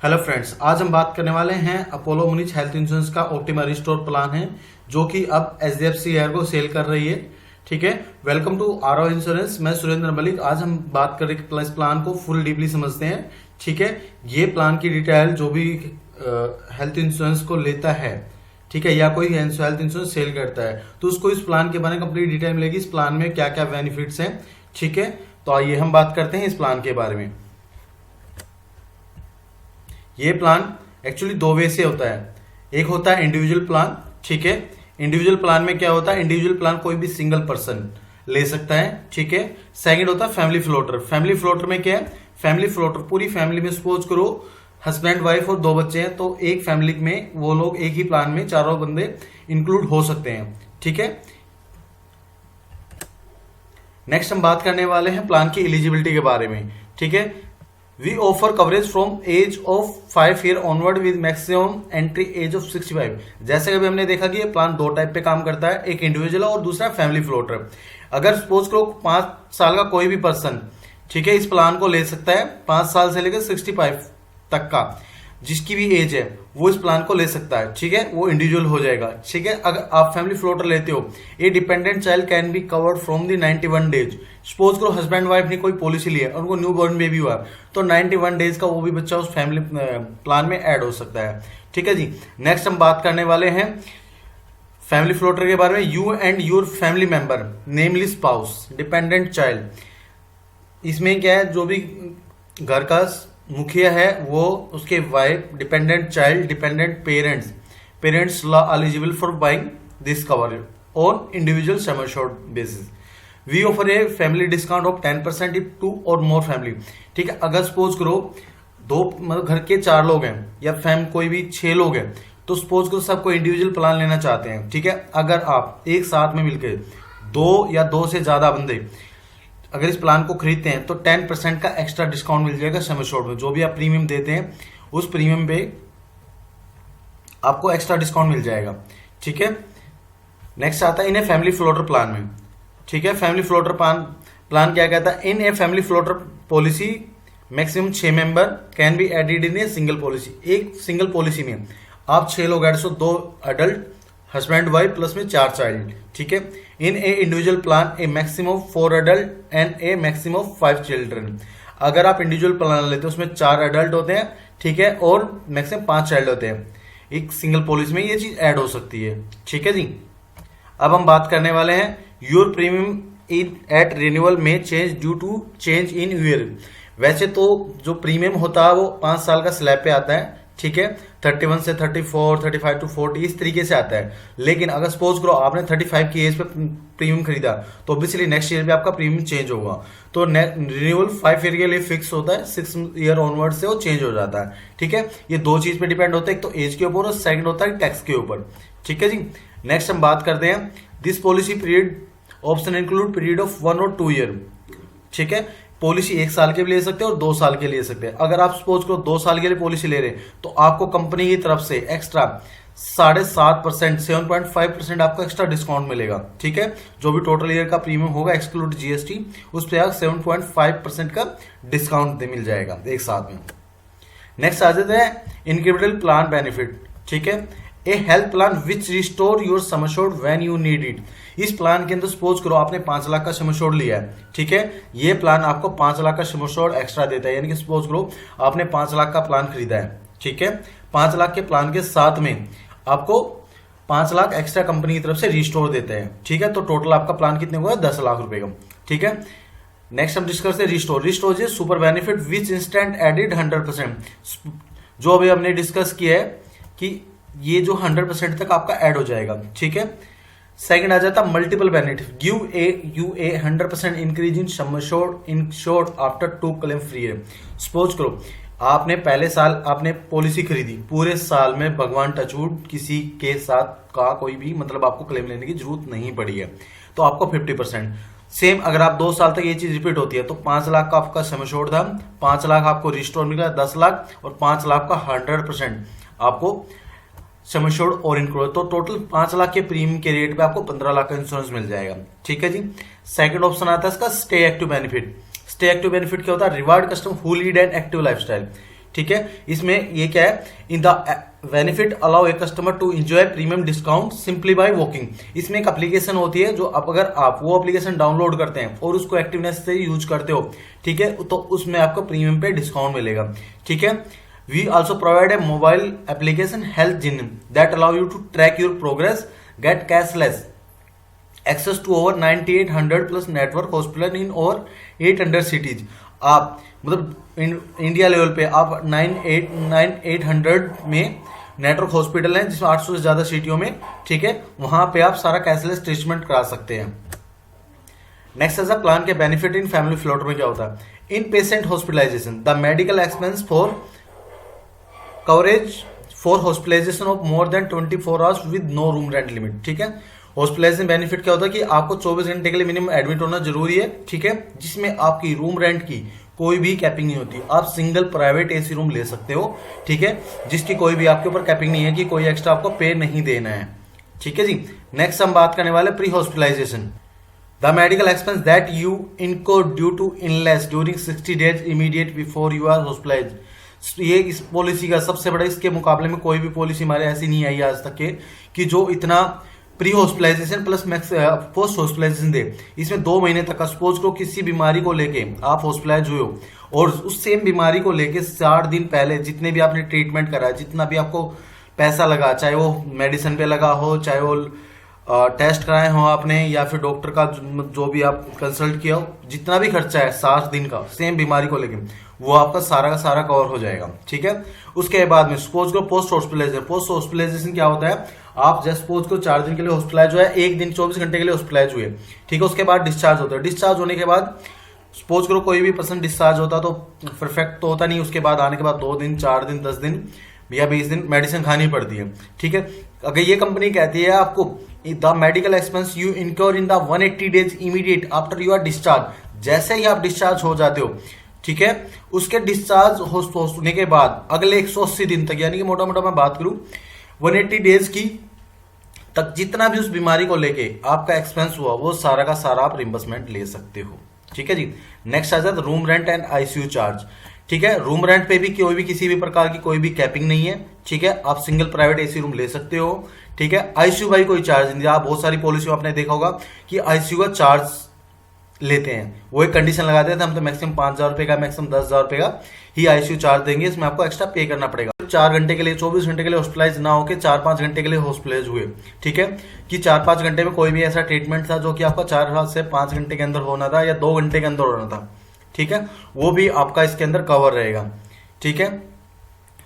Hello friends, आज हम बात करने वाले हैं अपोलो मुनीच हेल्थ इंश्योरेंस का ऑप्टिमा रिस्टोर प्लान है जो कि अब एचडीएफसी एयर को सेल कर रही है। ठीक है, वेलकम टू आरओ इंश्योरेंस। मैं सुरेंद्र मलिक। आज हम बात करेंगे इस प्लान को फुल डीपली समझते हैं। ठीक है, ये प्लान की डिटेल जो भी हेल्थ इंश्योरेंस को लेता है, ठीक है, या कोई हेल्थ इंश्योरेंस सेल करता है तो उसको इस प्लान के बारे में कंप्लीट डिटेल मिलेगी। इस प्लान में क्या क्या बेनिफिट्स हैं, ठीक है, तो आइए हम बात करते हैं इस प्लान के बारे में। ये प्लान एक्चुअली दो वे से होता है। एक होता है इंडिविजुअल प्लान। ठीक है, इंडिविजुअल प्लान में क्या होता है, इंडिविजुअल प्लान कोई भी सिंगल पर्सन ले सकता है। ठीक है, सेकंड होता है फैमिली फ्लोटर। फैमिली फ्लोटर में क्या है, फैमिली फ्लोटर पूरी फैमिली में सपोज करो हस्बैंड वाइफ और दो बच्चे हैं तो एक फैमिली में वो लोग एक ही प्लान में चारों बंदे इंक्लूड हो सकते हैं। ठीक है, नेक्स्ट हम बात करने वाले हैं प्लान की एलिजिबिलिटी के बारे में। ठीक है, we offer coverage from age of 5 year onward with maximum entry age of 65। जैसे अभी हमने देखा कि ये प्लान दो टाइप पे काम करता है, एक इंडिविजुअल और दूसरा फैमिली फ्लोटर। अगर सपोज करो 5 साल का कोई भी पर्सन, ठीक है, इस प्लान को ले सकता है। 5 साल से लेकर 65 तक का जिसकी भी एज है वो इस प्लान को ले सकता है। ठीक है, वो इंडिविजुअल हो जाएगा। ठीक है, अगर आप फैमिली फ्लोटर लेते हो, a dependent child can be covered from the 91 days. Suppose करो हस्बैंड वाइफ ने कोई पॉलिसी ली है और उनको न्यू बॉर्न बेबी हुआ तो 91 डेज का वो भी बच्चा उस फैमिली प्लान में ऐड हो सकता है। ठीक है जी, नेक्स्ट हम बात करने वाले हैं फैमिली फ्लोटर के बारे में। You and your family member namely spouse dependent child. इसमें क्या है, जो भी घर का मुखिया है वो, उसके wife, dependent child, dependent parents law eligible for buying this cover on individual sum assured basis. We offer a family discount of 10% if 2 or more family. ठीक है, अगर सपोज करो दो मतलब घर के 4 लोग हैं या कोई भी 6 लोग हैं तो सपोज करो सबको इंडिविजुअल प्लान लेना चाहते हैं। ठीक है, अगर आप एक साथ में मिलकर 2 या 2 से ज्यादा बंदे अगर इस प्लान को खरीदते हैं तो 10% का एक्स्ट्रा डिस्काउंट मिल जाएगा सम एश्योर्ड में। जो भी आप प्रीमियम देते हैं उस प्रीमियम पे आपको एक्स्ट्रा डिस्काउंट मिल जाएगा। ठीक है, नेक्स्ट आता है in a family floater plan में। ठीक है, फैमिली फ्लोटर प्लान क्या कहता है, in a family floater policy maximum 6 member can be added in a single policy. एक सिंगल पॉलिसी में आप 6 लोग add, so 2 adult husband wife plus में 4 चाइल्ड। ठीक है, in a individual plan a maximum 4 adult and a maximum 5 children. अगर आप individual plan लेते हो उसमें 4 अडल्ट होते हैं, ठीक है, और मैक्सिमम 5 चाइल्ड होते हैं। एक सिंगल पॉलिसी में ये चीज ऐड हो सकती है। ठीक है जी, अब हम बात करने वाले हैं your premium in at renewal में change due to change in year. वैसे तो जो प्रीमियम होता है वो 5 साल का स्लैब पे आता है। ठीक है, 31 से 34, 35 टू 40 इस तरीके से आता है। लेकिन अगर सपोज करो आपने 35 की एज पे प्रीमियम खरीदा तो ऑब्वियसली नेक्स्ट ईयर भी आपका प्रीमियम चेंज होगा। तो रिन्यूअल 5 ईयर के लिए फिक्स होता है, 6 ईयर ऑनवर्ड से वो चेंज हो जाता है। ठीक है, ये दो चीज पे डिपेंड होता है, एक तो एज के ऊपर और सेकंड होता है टैक्स के ऊपर। ठीक है जी, नेक्स्ट हम बात करते हैं this policy period option include period of 1 और 2 ईयर। ठीक है, पॉलिसी 1 साल के भी ले सकते हैं और 2 साल के ले सकते हैं। अगर आप सपोज करो 2 साल के लिए पॉलिसी ले रहे हैं तो आपको कंपनी की तरफ से एक्स्ट्रा 7.5%, 7.5% आपको एक्स्ट्रा डिस्काउंट मिलेगा। ठीक है, जो भी टोटल ईयर का प्रीमियम होगा एक्सक्लूड जीएसटी, उस पर आप 7.5% का डिस्काउंट मिल जाएगा एक साथ में। नेक्स्ट आ जाते हैं इनक्रिमेंटल प्लान बेनिफिट। ठीक है, a health plan which restore your sum assured when you need it. इस प्लान के अंदर सपोज करो आपने 5 लाख का सम एश्योर्ड लिया है। ठीक है, ये प्लान आपको 5 लाख का सम एश्योर्ड एक्स्ट्रा देता है। यानी कि सपोज करो आपने 5 लाख का प्लान खरीदा है। ठीक है, 5 लाख के प्लान के साथ में आपको 5 लाख एक्स्ट्रा कंपनी की तरफ से रिस्टोर देते हैं। ठीक है, तो टोटल आपका प्लान कितने हुआ, 10 लाख रुपए का। ठीक है, नेक्स्ट हम डिस्कस करते हैं restore. Restore is super benefit which instant added 100%। जो अभी हमने डिस्कस किया है कि ये जो 100% तक आपका ऐड हो जाएगा। ठीक है, सेकंड आ जाता multiple benefit give U A 100% increase in sum assured after 2 claim free है। सपोज करो आपने पहले साल आपने पॉलिसी खरीदी, पूरे साल में भगवान टचवुड किसी के साथ का कोई भी मतलब आपको क्लेम लेने की जरूरत नहीं पड़ी है तो आपको 50%। सेम अगर आप 2 साल तक ये चीज रिपीट होती है तो 5 लाख का आपका सम एश्योर्ड था, 5 लाख आपको रिस्टोर मिला, 10 लाख और 5 लाख का 100% आपको सम एश्योर्ड और इंक्लूड, तो टोटल 5 लाख के प्रीमियम के रेट पे आपको 15 लाख का इंश्योरेंस मिल जाएगा। ठीक है जी, सेकंड ऑप्शन आता है इसका stay active benefit. Stay active benefit क्या होता है, reward customer who lead and active lifestyle. ठीक है, इसमें ये क्या है, in the benefit allow a customer to enjoy premium discount simply by walking. इसमें एक एप्लीकेशन होती है जो अगर आप वो एप्लीकेशन डाउनलोड करते हैं और उसको एक्टिवनेस से यूज करते हो, ठीक है, तो उसमें आपको प्रीमियम पे डिस्काउंट मिलेगा। ठीक है, we also provide a mobile application health जिन that allow you to track your progress, get cashless access to over 9800 plus network hospital in over 800 cities. आप मतलब इंडिया लेवल पे आप 9800 में नेटवर्क हॉस्पिटल हैं जिसमें 800 से ज्यादा सिटियों में, ठीक है, वहां पे आप सारा कैशलेस ट्रीटमेंट करा सकते हैं। नेक्स्ट एज अ प्लान के बेनिफिट इन फैमिली फ्लोटर में क्या होता है, inpatient hospitalization the medical expense for coverage for hospitalization of more than 24 hours with no room rent limit. ठीक है, हॉस्पिटलाइजेशन बेनिफिट क्या होता है कि आपको 24 घंटे के लिए मिनिमम एडमिट होना जरूरी है। ठीक है, जिसमें आपकी रूम रेंट की कोई भी कैपिंग नहीं होती, आप सिंगल प्राइवेट एसी रूम ले सकते हो। ठीक है, जिसकी कोई भी आपके ऊपर कैपिंग नहीं है कि कोई एक्स्ट्रा आपको पे नहीं देना है। ठीक है जी, नेक्स्ट हम बात करने वाले pre hospitalization. The medical expense that you incur due to illness during 60 days immediate before you are hospitalize. ये इस पॉलिसी का सबसे बड़ा, इसके मुकाबले में कोई भी पॉलिसी हमारे ऐसी नहीं आई आज तक के कि जो इतना pre hospitalization plus max post hospitalization दे। इसमें 2 महीने तक का, सपोज करो किसी बीमारी को लेके आप हॉस्पिटलाइज हुए हो और उस सेम बीमारी को लेके 60 दिन पहले जितने भी आपने ट्रीटमेंट करा, जितना भी आपको पैसा लगा, चाहे वो मेडिसिन पे लगा हो, चाहे वो टेस्ट कराए हो आपने, या फिर डॉक्टर का जो भी आप कंसल्ट किया हो, जितना भी खर्चा है 60 दिन का सेम बीमारी को लेके, वो आपका सारा का सारा कवर हो जाएगा। ठीक है, उसके बाद में सपोज करो पोस्ट हॉस्पिटलाइजेशन। पोस्ट हॉस्पिटलाइजेशन क्या होता है, आप जस्ट सपोज को 4 दिन के लिए हॉस्पिटलाइज हुआ है, 1 दिन 24 घंटे के लिए हॉस्पिटलाइज हुए, ठीक है, उसके बाद डिस्चार्ज होता है। डिस्चार्ज होने के बाद सपोज करो कोई भी पर्सन डिस्चार्ज होता तो परफेक्ट तो होता नहीं, उसके बाद आने के बाद 2 दिन 4 दिन 10 दिन या 20 दिन मेडिसिन खानी पड़ती है। ठीक है, अगर ये कंपनी कहती है आपको the medical expense you incur in the 180 days immediate after you are discharge, जैसे ही आप डिस्चार्ज हो जाते हो, ठीक है, उसके डिस्चार्ज होने के बाद अगले 180 दिन तक, यानी कि मोटा मोटा मैं बात करूं 180 डेज की तक, जितना भी उस बीमारी को लेके आपका एक्सपेंस हुआ वो सारा का सारा आप रिम्बर्समेंट ले सकते हो। ठीक है जी, नेक्स्ट आ जाता है room rent and ICU charge. ठीक है, रूम रेंट पे भी कोई भी किसी भी प्रकार की कोई भी कैपिंग नहीं है। ठीक है, आप सिंगल प्राइवेट एसी रूम ले सकते हो। ठीक है, आईसीयू भाई कोई चार्ज नहीं, आप बहुत सारी पॉलिसी आपने देखा होगा कि आईसीयू का चार्ज लेते हैं, वो एक कंडीशन लगा देते हैं, हम तो मैक्सिमम 5,000 रुपए का, मैक्सिमम 10,000 रुपए का ही आईसीयू चार्ज देंगे, इसमें आपको एक्स्ट्रा पे करना पड़ेगा। 4 घंटे के लिए, 24 घंटे के लिए हॉस्पिटलाइज ना होकर 4-5 घंटे के लिए हॉस्पिटलाइज हुए, ठीक है, कि 4-5 घंटे में कोई भी ऐसा ट्रीटमेंट था जो कि आपका 4 से 5 घंटे के अंदर होना था या 2 घंटे के अंदर होना था, ठीक है, वो भी आपका इसके अंदर कवर रहेगा। ठीक है,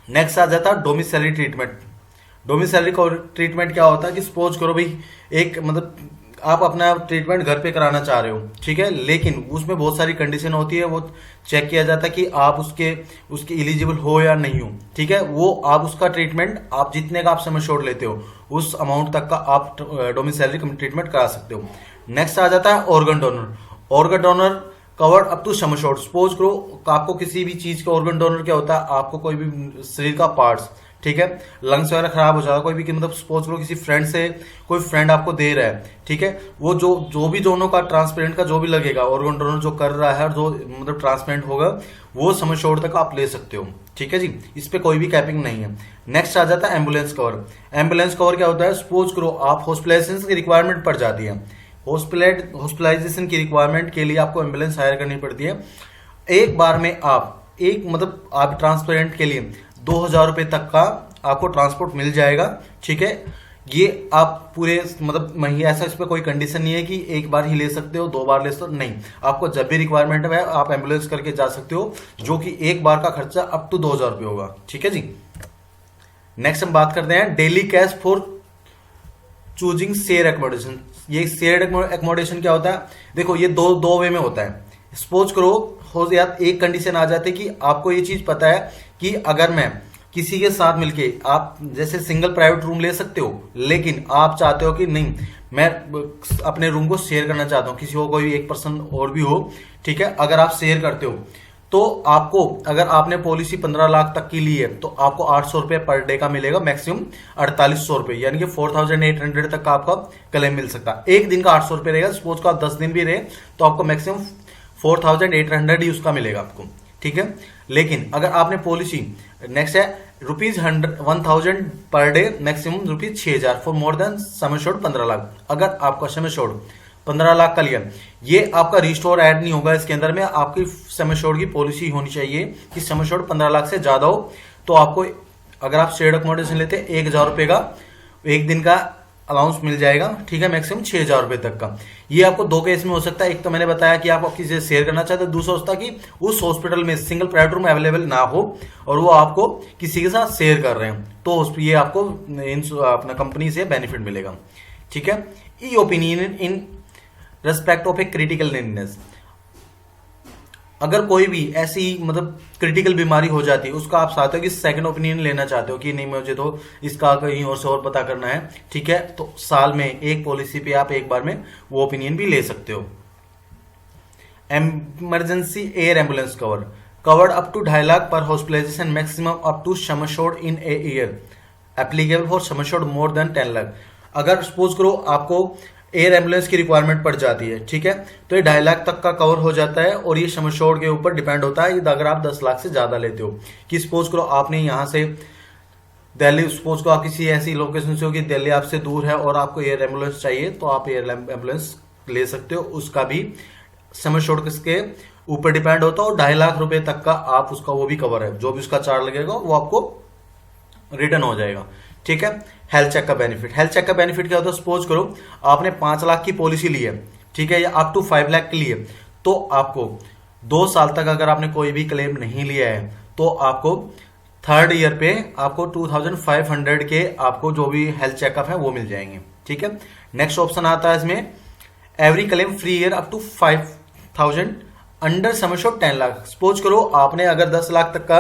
नेक्स्ट आ जाता है डोमिसाइलरी ट्रीटमेंट। डोमिसाइलरी ट्रीटमेंट क्या होता है कि सपोज करो भाई एक मतलब आप अपना ट्रीटमेंट घर पे कराना चाह रहे हो, ठीक है, लेकिन उसमें बहुत सारी कंडीशन होती है, वो चेक किया जाता है कि आप उसके एलिजिबल हो या नहीं हो। ठीक है, वो आप उसका ट्रीटमेंट आप जितने का आप सम एश्योर्ड लेते हो उस अमाउंट तक का आप डोमिसाइलरी ट्रीटमेंट करा सकते हो। नेक्स्ट आ जाता है organ donor. Organ donor covered up to sum assured. Suppose करो आपको किसी भी चीज का ऑर्गन डोनर क्या होता है, आपको कोई भी शरीर का पार्ट्स, ठीक है, लंग्स वगैरह खराब हो जाता है, कोई भी मतलब सपोज करो किसी फ्रेंड से कोई फ्रेंड आपको दे रहा है, ठीक है, वो जो भी दोनों का ट्रांसपेरेंट का जो भी लगेगा, ऑर्गन डोनर जो कर रहा है और जो मतलब ट्रांसपेरेंट होगा वो सम एश्योर्ड तक आप ले सकते हो। ठीक है जी, इस पे कोई भी कैपिंग नहीं है। नेक्स्ट आ जाता है एम्बुलेंस कवर। एम्बुलेंस कवर क्या होता है, सपोज करो आप हॉस्पिटलाइजेशन की रिक्वायरमेंट पड़ जाती है, हॉस्पिटलाइजेशन की रिक्वायरमेंट के लिए आपको एम्बुलेंस हायर करनी पड़ती है। एक बार में आप आप ट्रांसपेरेंट के लिए 2,000 रुपए तक का आपको ट्रांसपोर्ट मिल जाएगा। ठीक है, ये आप पूरे मतलब महीने, ऐसा इस पर कोई कंडीशन नहीं है कि एक बार ही ले सकते हो, 2 बार ले सकते हो, नहीं, आपको जब भी रिक्वायरमेंट है आप एम्बुलेंस करके जा सकते हो, जो कि एक बार का खर्चा अप टू 2,000 रुपये होगा। ठीक है जी, नेक्स्ट हम बात करते हैं daily cash for choosing share accommodation. ये शेयर एकोमोडेशन क्या होता है, देखो ये दो वे में होता है। सपोज करो हो या एक कंडीशन आ जाती है कि आपको ये चीज पता है कि अगर मैं किसी के साथ मिलके, आप जैसे सिंगल प्राइवेट रूम ले सकते हो, लेकिन आप चाहते हो कि नहीं मैं अपने रूम को शेयर करना चाहता हूं, किसी को कोई एक पर्सन और भी हो, ठीक है, अगर आप शेयर करते हो तो आपको, अगर आपने पॉलिसी 15 लाख तक की ली है तो आपको 800 रुपए पर डे का मिलेगा, मैक्सिमम 4800 रुपए, यानी कि 4800 तक का आपका क्लेम मिल सकता है। एक दिन का 800 रुपए रहेगा, सपोज को आप 10 दिन भी रहे तो आपको मैक्सिमम 4800 ही उसका मिलेगा आपको। ठीक है। लेकिन अगर आपने पॉलिसी, नेक्स्ट है ₹1,000 per day, maximum ₹6,000 for more than sum assured 15 lakh. अगर आपका सम एश्योर्ड 15 लाख का लिया, ये आपका रिस्टोर ऐड नहीं होगा इसके अंदर में। आपकी सम एश्योर्ड की पॉलिसी होनी चाहिए कि सम एश्योर्ड 15 लाख से ज्यादा हो, तो आपको, अगर आप शेयर्ड अकोमोडेशन लेते हैं, 1,000 रुपए का एक दिन का अलाउंस मिल जाएगा, ठीक है, मैक्सिमम 6,000 रुपए तक का। ये आपको दो केस में हो सकता है। एक तो मैंने बताया कि आप किसी से शेयर करना चाहते हैं, दूसरा होता है कि उस हॉस्पिटल में सिंगल प्राइवेट रूम अवेलेबल ना हो और वो आपको किसी के साथ शेयर कर रहे हैं, तो ये आपको अपना कंपनी से बेनिफिट मिलेगा, ठीक है। E opinion in respect of a critical illness, अगर कोई भी ऐसी मतलब क्रिटिकल बीमारी हो जाती है, उसका आप चाहते हो कि सेकंड ओपिनियन लेना चाहते हो कि नहीं मुझे तो इसका कहीं और से और पता करना है, ठीक है, तो साल में एक पॉलिसी पे आप एक बार में वो ओपिनियन भी ले सकते हो। Emergency air ambulance covered up to 2.5 lakh per hospitalization, maximum up to sum assured in a year, applicable for sum assured more than 10 lakh. अगर सपोज करो आपको एयर एम्बुलेंस की रिक्वायरमेंट पड़ जाती है, ठीक है, तो ये 2.5 लाख तक का कवर हो जाता है और ये सम एश्योर्ड के ऊपर डिपेंड होता है अगर आप 10 लाख से ज्यादा लेते हो। कि सपोज करो आपने यहां से दिल्ली, सपोज करो आप किसी ऐसी लोकेशन से हो कि दिल्ली आपसे दूर है और आपको एयर एम्बुलेंस चाहिए, तो आप एयर एम्बुलेंस ले सकते हो, उसका भी सम एश्योर्ड के ऊपर डिपेंड होता है और 2.5 लाख रुपए तक का आप उसका वो भी कवर है, जो भी उसका चार्ज लगेगा वो आपको रिटर्न हो जाएगा, ठीक है। हेल्थ चेक का बेनिफिट, हेल्थ चेक का बेनिफिट क्या होता है, सपोज करो आपने 5 लाख की पॉलिसी ली है, ठीक है, या अप टू 5 लाख की ली है, तो आपको 2 साल तक अगर आपने कोई भी क्लेम नहीं लिया है, तो आपको थर्ड ईयर पे आपको 2,500 के आपको जो भी हेल्थ चेकअप है वो मिल जाएंगे, ठीक है। नेक्स्ट ऑप्शन आता है इसमें, every claim free year up to 5,000 under sum assured 10 lakh. Suppose करो आपने अगर 10 लाख तक का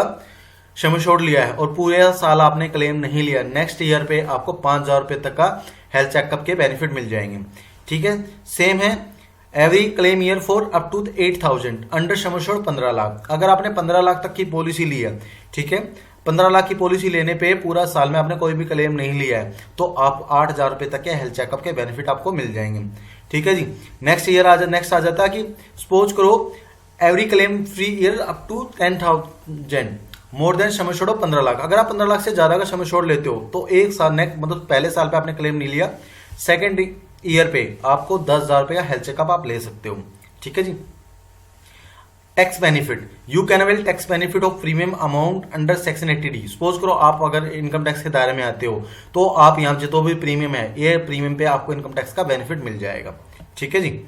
सम एश्योर्ड लिया है और पूरे साल आपने क्लेम नहीं लिया, नेक्स्ट ईयर पे आपको 5,000 रुपए तक का हेल्थ चेकअप के बेनिफिट मिल जाएंगे, ठीक है। सेम है every claim year for up to 8,000 under sum assured 15 lakh. अगर आपने 15 लाख तक की पॉलिसी ली है, ठीक है, 15 लाख की पॉलिसी लेने पे पूरा साल में आपने कोई भी क्लेम नहीं लिया है, तो आप 8,000 रुपए तक के हेल्थ चेकअप के बेनिफिट आपको मिल जाएंगे, ठीक है जी। नेक्स्ट आ जाता है कि सपोज करो every claim free year up to 10,000 more than sum assured 15 lakh. अगर आप 15 लाख से ज्यादा का सम एश्योर्ड लेते हो, तो एक साल मतलब पहले साल पे आपने क्लेम नहीं लिया, सेकेंड ईयर पे आपको 10,000 रुपए का हेल्थ चेकअप आप ले सकते हो, ठीक है जी। Tax benefit, you can avail tax benefit of premium amount under section 80D। Suppose करो आप अगर इनकम टैक्स के दायरे में आते हो, तो आप यहाँ जो भी प्रीमियम है, ये प्रीमियम पे आपको इनकम टैक्स का बेनिफिट मिल जाएगा, ठीक है जी।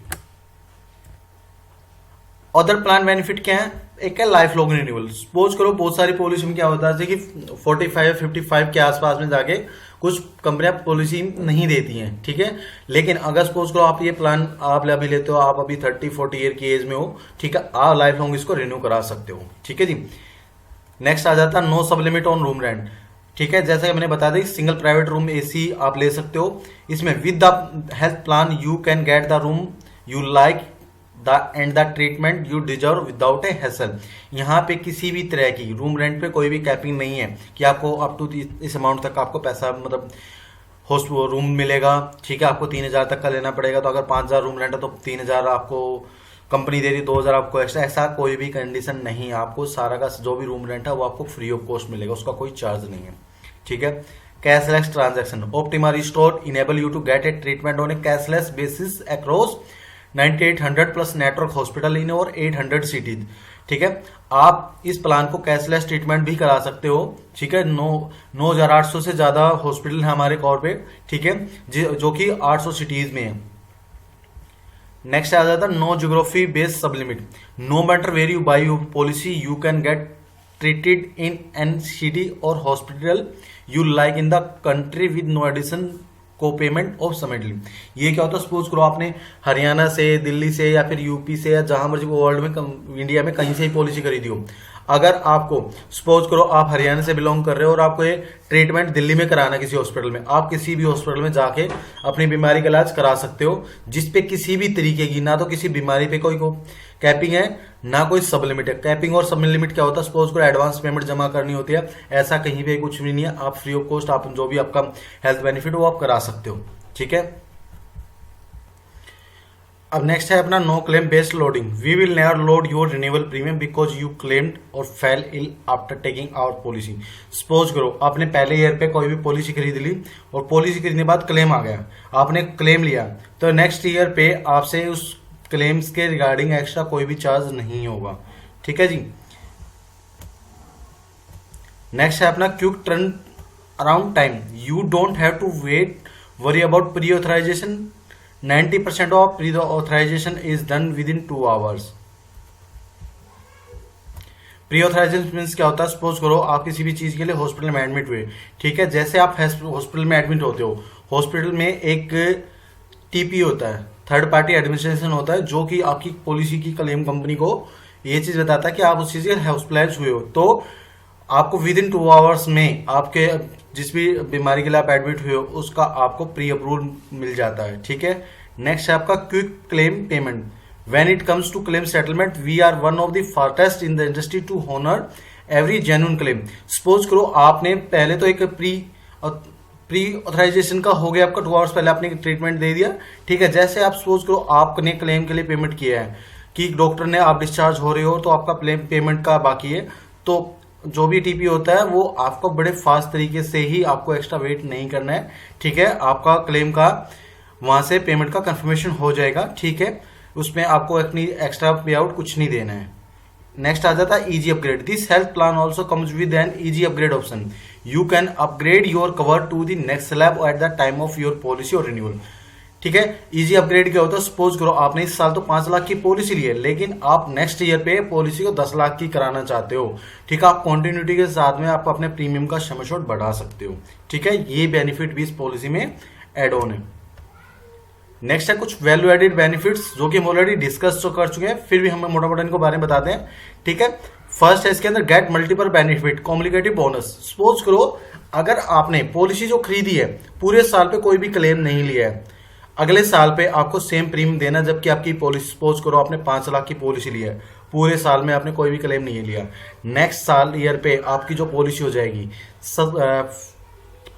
अदर प्लान बेनिफिट क्या है, एक है लाइफ लॉन्ग रिन्यूअल। सपोज करो बहुत सारी पॉलिसी में क्या होता है कि 45 55 के आसपास में जाके कुछ कंपनियां पॉलिसी नहीं देती हैं, ठीक है। लेकिन अगर सपोज करो आप ये प्लान आप अभी लेते हो, आप अभी 30-40 ईयर की एज में हो, ठीक है, आप लाइफ लॉन्ग इसको रिन्यू करा सकते हो, ठीक है जी। नेक्स्ट आ जाता है नो सब लिमिट ऑन रूम रेंट, ठीक है, जैसा कि मैंने बता दी, सिंगल प्राइवेट रूम AC आप ले सकते हो। इसमें with the health plan you can get the room you like and the treatment you deserve without A hassle. यहाँ पे किसी भी तरह की रूम रेंट पे कोई भी कैपिंग नहीं है कि आपको अप टू इस अमाउंट तक आपको पैसा मतलब होस्ट रूम मिलेगा, ठीक है। आपको 3,000 तक का लेना पड़ेगा, तो अगर 5,000 रूम रेंट है तो 3,000 आपको कंपनी दे रही, 2,000 आपको एक्स्ट्रा, ऐसा कोई भी कंडीशन नहीं है। आपको सारा का जो भी रूम रेंट है वो आपको फ्री ऑफ कॉस्ट मिलेगा, उसका कोई चार्ज नहीं है, ठीक है। Cashless transaction, Optima Restore enable you to get a treatment on a cashless basis across 9800 plus network hospital in और 800 सिटीज, ठीक है। आप इस प्लान को कैशलेस ट्रीटमेंट भी करा सकते हो, ठीक है। 9,800 से ज्यादा हॉस्पिटल है हमारे कॉर्पोरेट, ठीक है, जो कि 800 सिटीज में है। नेक्स्ट आ जाता है no geography based sub limit, no matter where you buy you policy you can get treated in an city or hospital you like in the country with no addition co payment of समेटली। ये क्या होता है, suppose करो आपने हरियाणा से, दिल्ली से या फिर यूपी से या जहां मर्जी वर्ल्ड में, इंडिया में कहीं से ही पॉलिसी खरीदी हो, अगर आपको सपोज करो आप हरियाणा से बिलोंग कर रहे हो और आपको ये ट्रीटमेंट दिल्ली में कराना किसी हॉस्पिटल में, आप किसी भी हॉस्पिटल में जाके अपनी बीमारी का इलाज करा सकते हो, जिसपे किसी भी तरीके की ना तो किसी बीमारी पे कोई कैपिंग है ना कोई सब लिमिट है। कैपिंग और सब लिमिट क्या होता है, सपोज करो एडवांस पेमेंट जमा करनी होती है, ऐसा कहीं पे कुछ भी नहीं है। आप फ्री ऑफ कॉस्ट आप जो भी आपका हेल्थ बेनिफिट वो आप करा सकते हो, ठीक है। अब नेक्स्ट है अपना no claim based loading. We will never load your renewal premium because you claimed or fell ill after taking our policy. Suppose करो आपने पहले ईयर पे कोई भी पॉलिसी खरीद ली और पॉलिसी खरीदने के बाद क्लेम आ गया, आपने क्लेम लिया, तो नेक्स्ट ईयर पे आपसे उस क्लेम्स के रिगार्डिंग एक्स्ट्रा कोई भी चार्ज नहीं होगा। ठीक है जी। नेक्स्ट है अपना quick turn around time. You don't have to wait worry about pre authorisation. 90% of pre authorisation is done within 2 hours. Pre authorisation means क्या होता है? सपोज करो आप किसी भी चीज के लिए हॉस्पिटल में एडमिट हुए, ठीक है, जैसे आप हॉस्पिटल में एडमिट होते हो, हॉस्पिटल में एक टीपी होता है, थर्ड पार्टी एडमिनिस्ट्रेशन होता है, जो कि आपकी पॉलिसी की क्लेम कंपनी को ये चीज बताता है कि आप उस चीज के हॉस्पिटलाइज हुए हो, तो आपको विद इन 2 आवर्स में आपके जिस भी बीमारी के लिए आप एडमिट हुए हो उसका आपको प्री अप्रूवल मिल जाता है। ठीक है। नेक्स्ट है आपका quick claim payment. When it comes to claim settlement we are one of the fastest in the industry to honour every genuine claim. Suppose करो आपने पहले तो एक प्री ऑथराइजेशन का हो गया, आपका 2 आवर्स पहले आपने ट्रीटमेंट दे दिया, ठीक है। जैसे आप सपोज करो आपने क्लेम के लिए पेमेंट किया है कि डॉक्टर ने आप डिस्चार्ज हो रहे हो तो आपका क्लेम पेमेंट का बाकी है, तो जो भी टीपी होता है वो आपको बड़े फास्ट तरीके से ही, आपको एक्स्ट्रा वेट नहीं करना है, ठीक है। आपका क्लेम का वहां से पेमेंट का कंफर्मेशन हो जाएगा, ठीक है, उसमें आपको अपनी एक्स्ट्रा पे आउट कुछ नहीं देना है। नेक्स्ट आ जाता है easy upgrade. This health plan also comes with an easy upgrade option. You can upgrade your cover to the next slab at the time of your policy or renewal. ठीक है। Easy upgrade क्या होता है? Suppose करो आपने इस साल तो 5 लाख की पॉलिसी ली है, लेकिन आप नेक्स्ट ईयर पे पॉलिसी को 10 लाख की कराना चाहते हो, ठीक है। आप कंटिन्यूटी के साथ में आप अपने प्रीमियम का सम एश्योर्ड बढ़ा सकते हो, ठीक है। ये बेनिफिट भी इस पॉलिसी में एड ऑन है। नेक्स्ट है कुछ वैल्यू एडेड बेनिफिट्स जो कि हम ऑलरेडी डिस्कस तो कर चुके हैं, फिर भी हम मोटा मोटा इनको बारे में बताते हैं, ठीक है। फर्स्ट है इसके अंदर get multiple benefit communicative bonus. Suppose करो अगर आपने पॉलिसी जो खरीदी है पूरे साल पे कोई भी क्लेम नहीं लिया है, अगले साल पे आपको सेम प्रीमियम देना, जबकि आपकी पॉलिसी सपोज करो आपने 5 लाख की पॉलिसी ली है, पूरे साल में आपने कोई भी क्लेम नहीं लिया, नेक्स्ट साल ईयर पे आपकी जो पॉलिसी हो जाएगी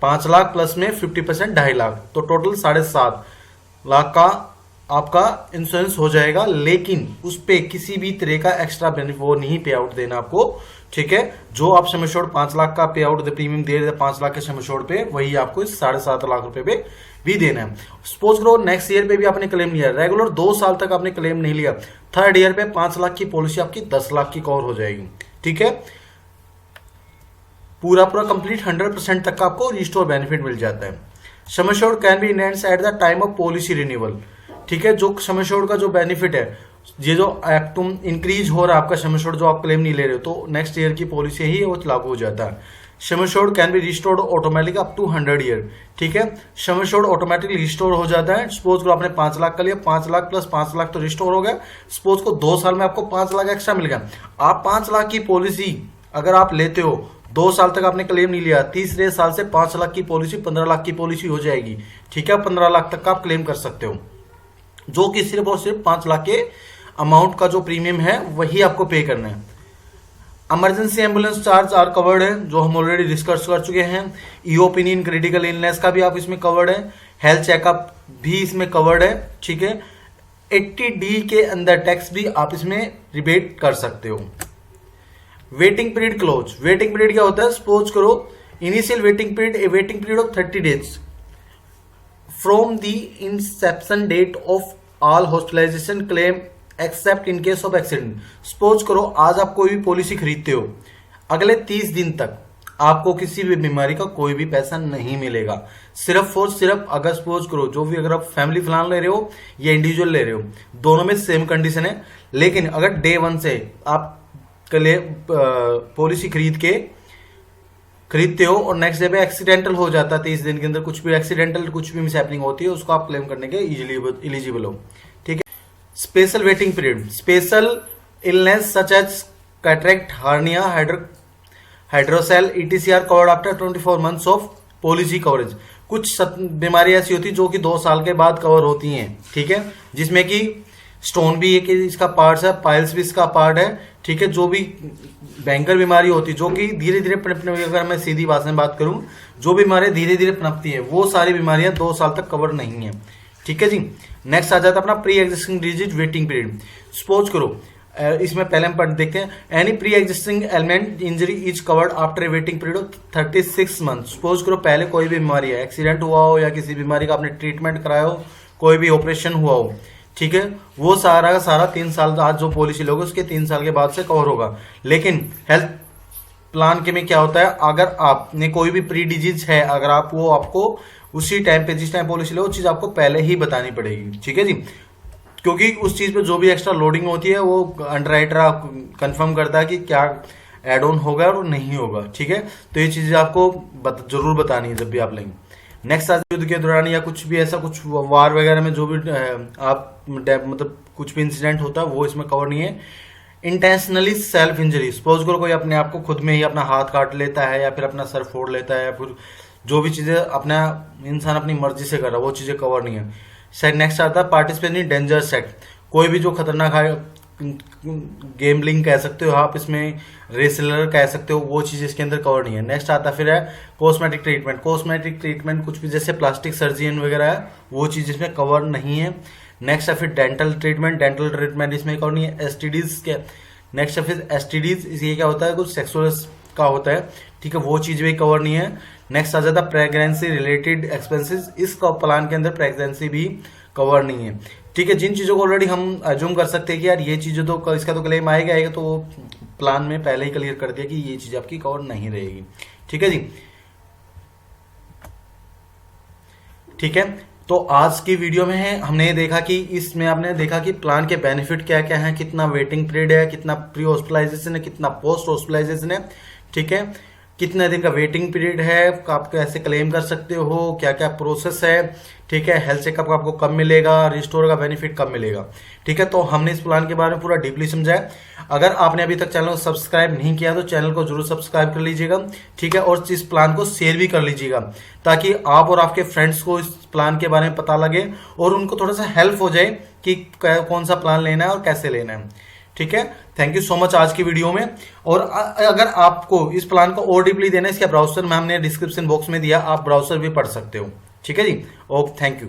5 लाख प्लस में 50% 2.5 लाख, तो टोटल 7.5 लाख का आपका इंश्योरेंस हो जाएगा। लेकिन उस पे किसी भी तरह का एक्स्ट्रा बेनिफिट वो नहीं पे आउट देना आपको, ठीक है। जो आप सम एश्योर्ड 5 लाख का पे आउट प्रीमियम दे रहे 5 लाख के सम एश्योर्ड पे, वही आपको इस 7.5 लाख रुपए पे भी देना है। सपोज करो नेक्स्ट ईयर पे भी आपने क्लेम लिया, रेगुलर 2 साल तक आपने क्लेम नहीं लिया, थर्ड ईयर पे 5 लाख की पॉलिसी आपकी 10 लाख की कवर हो जाएगी, ठीक है। पूरा कंप्लीट 100% तक का आपको रिस्टोर बेनिफिट मिल जाता है। Sum assured can B enhanced eight the time of policy renewal, ठीक है। जो सम एश्योर्ड का जो बेनिफिट है, ये जो तुम इंक्रीज हो रहा है आपका सम एश्योर्ड, जो आप क्लेम नहीं ले रहे हो, तो नेक्स्ट ईयर की पॉलिसी ही वो लागू हो जाता है। Sum assured can be restored automatic up to 100 year, ठीक है। सम एश्योर्ड ऑटोमेटिकली रिस्टोर हो जाता है। सपोज को आपने 5 लाख का लिया, 5 लाख प्लस 5 लाख तो रिस्टोर हो गया। सपोज को 2 साल में आपको 5 लाख एक्स्ट्रा मिल गया। आप 5 लाख की पॉलिसी अगर आप लेते हो, 2 साल तक आपने क्लेम नहीं लिया, तीसरे साल से 5 लाख की पॉलिसी 15 लाख की पॉलिसी हो जाएगी, ठीक है। 15 लाख तक का आप क्लेम कर सकते हो, जो कि सिर्फ और सिर्फ 5 लाख के अमाउंट का जो प्रीमियम है वही आपको पे करना है। Emergency ambulance charge are covered है, जो हम ऑलरेडी डिस्कस कर चुके हैं। ई ओपिनियन क्रिटिकल इलनेस का भी आप इसमें कवर्ड है। हेल्थ चेकअप भी इसमें कवर्ड है, ठीक है। 80D के अंदर टैक्स भी आप इसमें रिबेट कर सकते हो। Waiting period close. Waiting period क्या होता है? सपोज करो initial waiting period, a waiting period of 30 days from the inception date of all hospitalisation claim except in case of accident. Suppose करो आज आप कोई भी पॉलिसी खरीदते हो, अगले 30 दिन तक आपको किसी भी बीमारी का कोई भी पैसा नहीं मिलेगा। सिर्फ और सिर्फ अगर सपोज करो जो भी, अगर आप फैमिली प्लान ले रहे हो या इंडिविजुअल ले रहे हो, दोनों में सेम कंडीशन है। लेकिन अगर डे 1 से आप पॉलिसी खरीदते हो और नेक्स्ट डे पे एक्सीडेंटल हो जाता है, 30 दिन के अंदर कुछ भी एक्सीडेंटल कुछ भी मिसहैपनिंग होती है, उसको आप क्लेम करने के इलिजिबल हो, ठीक है। Special waiting period. Special illness such as cataract, hernia, hydrocele ETC are covered after 24 months of policy coverage. कुछ बीमारियां ऐसी होती है जो कि 2 साल के बाद कवर होती हैं, ठीक है, जिसमें कि स्टोन भी एक इसका पार्ट है, पाइल्स भी इसका पार्ट है, ठीक है। जो भी बैंकर बीमारी होती है जो कि धीरे धीरे पनपने, अगर मैं सीधी भाषा में बात करूं, जो बीमारियां धीरे धीरे पनपती है वो सारी बीमारियां 2 साल तक कवर नहीं है, ठीक है जी। नेक्स्ट आ जाता है अपना pre existing disease waiting period. Suppose करो इसमें पहले हम देखते हैं any pre existing element injury is covered after a waiting period of 36 month. Suppose करो पहले कोई भी बीमारी है, एक्सीडेंट हुआ हो या किसी बीमारी का आपने ट्रीटमेंट कराया हो, कोई भी ऑपरेशन हुआ हो, ठीक है, वो सारा का सारा 3 साल आज जो पॉलिसी लोगे उसके 3 साल के बाद से कवर होगा। लेकिन हेल्थ प्लान के में क्या होता है, अगर आपने कोई भी प्री डिजीज है, अगर आप वो आपको उसी टाइम पे जिस टाइम पॉलिसी लो वो चीज आपको पहले ही बतानी पड़ेगी, ठीक है जी। क्योंकि उस चीज पे जो भी एक्स्ट्रा लोडिंग होती है वो अंडरराइटर कंफर्म करता है कि क्या एड ऑन होगा और नहीं होगा, ठीक है। तो ये चीजें आपको जरूर बतानी है जब भी आप लेंगे। नेक्स्ट आज युद्ध के दौरान या कुछ भी ऐसा कुछ वार वगैरह में जो भी आप मतलब कुछ भी इंसिडेंट होता है वो इसमें कवर नहीं है। इंटेंशनली सेल्फ इंजरी, सपोज करो कोई अपने आप को खुद में ही अपना हाथ काट लेता है या फिर अपना सर फोड़ लेता है या फिर जो भी चीजें अपना इंसान अपनी मर्जी से कर रहा है वो चीजें कवर नहीं है। नेक्स्ट आता है पार्टिसिपेट इन डेंजरस एक्ट, कोई भी जो खतरनाक गेमलिंग कह सकते हो आप, इसमें रेसलर कह सकते हो, वो चीज इसके अंदर कवर नहीं है। नेक्स्ट आता फिर है कॉस्मेटिक ट्रीटमेंट। कॉस्मेटिक ट्रीटमेंट कुछ भी जैसे प्लास्टिक सर्जन वगैरह है वो चीज इसमें कवर नहीं है। नेक्स्ट है फिर डेंटल ट्रीटमेंट। डेंटल ट्रीटमेंट इसमें कवर नहीं है। एसटीडीज के नेक्स्ट है फिर एसटीडीज, ये क्या होता है कुछ सेक्सुअल का होता है, ठीक है, वो चीज भी कवर नहीं है। नेक्स्ट आ जाता है प्रेगनेंसी रिलेटेड एक्सपेंसेस, इस प्लान के अंदर प्रेगनेंसी भी कवर नहीं है, ठीक है। जिन चीजों को ऑलरेडी हम अज्यूम कर सकते हैं कि यार ये चीजें तो इसका तो क्लेम आएगा तो वो प्लान में पहले ही क्लियर कर दिया कि ये चीज आपकी कवर नहीं रहेगी, ठीक है जी। ठीक है, तो आज की वीडियो में हमने देखा कि इसमें आपने देखा कि प्लान के बेनिफिट क्या क्या हैं, कितना वेटिंग पीरियड है, कितना प्री हॉस्पिटलाइजेशन है, कितना पोस्ट हॉस्पिटलाइजेशन है, ठीक है, कितने दिन का वेटिंग पीरियड है, आप कैसे क्लेम कर सकते हो, क्या क्या प्रोसेस है, ठीक है, हेल्थ चेकअप आपको कब मिलेगा, रिस्टोर का बेनिफिट कब मिलेगा, ठीक है। तो हमने इस प्लान के बारे में पूरा डीपली समझाया। अगर आपने अभी तक चैनल को सब्सक्राइब नहीं किया तो चैनल को जरूर सब्सक्राइब कर लीजिएगा, ठीक है, और इस प्लान को शेयर भी कर लीजिएगा ताकि आप और आपके फ्रेंड्स को इस प्लान के बारे में पता लगे और उनको थोड़ा सा हेल्प हो जाए कि कौन सा प्लान लेना है और कैसे लेना है, ठीक है। थैंक यू सो मच आज की वीडियो में। और अगर आपको इस प्लान को और डीपली देना है, इसका ब्राउजर में हमने डिस्क्रिप्शन बॉक्स में दिया, आप ब्राउजर भी पढ़ सकते हो, ठीक है जी। Okay, thank you.